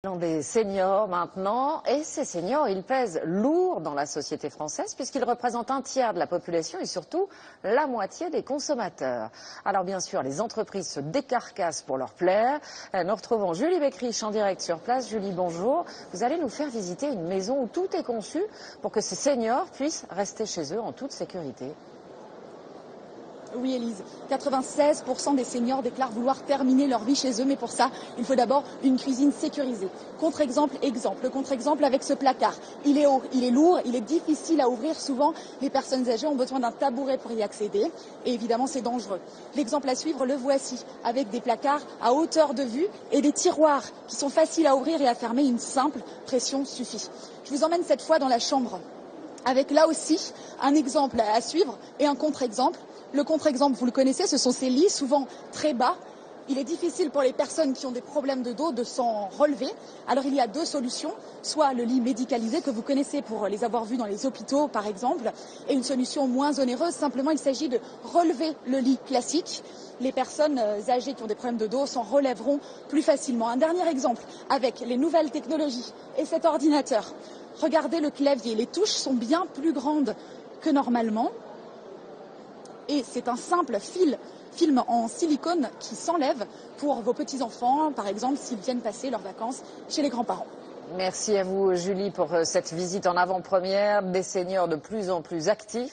Des seniors maintenant, et ces seniors, ils pèsent lourd dans la société française puisqu'ils représentent un tiers de la population et surtout la moitié des consommateurs. Alors bien sûr, les entreprises se décarcassent pour leur plaire. Nous retrouvons Julie Beckrich en direct sur place. Julie, bonjour. Vous allez nous faire visiter une maison où tout est conçu pour que ces seniors puissent rester chez eux en toute sécurité. Oui, Élise, 96% des seniors déclarent vouloir terminer leur vie chez eux, mais pour ça, il faut d'abord une cuisine sécurisée. Contre-exemple, contre-exemple avec ce placard. Il est haut, il est lourd, il est difficile à ouvrir. Souvent, les personnes âgées ont besoin d'un tabouret pour y accéder. Et évidemment, c'est dangereux. L'exemple à suivre, le voici, avec des placards à hauteur de vue et des tiroirs qui sont faciles à ouvrir et à fermer. Une simple pression suffit. Je vous emmène cette fois dans la chambre, avec là aussi un exemple à suivre et un contre-exemple. Le contre-exemple, vous le connaissez, ce sont ces lits, souvent très bas. Il est difficile pour les personnes qui ont des problèmes de dos de s'en relever. Alors il y a deux solutions, soit le lit médicalisé que vous connaissez pour les avoir vus dans les hôpitaux par exemple, et une solution moins onéreuse, simplement il s'agit de relever le lit classique. Les personnes âgées qui ont des problèmes de dos s'en relèveront plus facilement. Un dernier exemple avec les nouvelles technologies et cet ordinateur. Regardez le clavier, les touches sont bien plus grandes que normalement. Et c'est un simple film en silicone qui s'enlève pour vos petits-enfants, par exemple, s'ils viennent passer leurs vacances chez les grands-parents. Merci à vous, Julie, pour cette visite en avant-première des seniors de plus en plus actifs.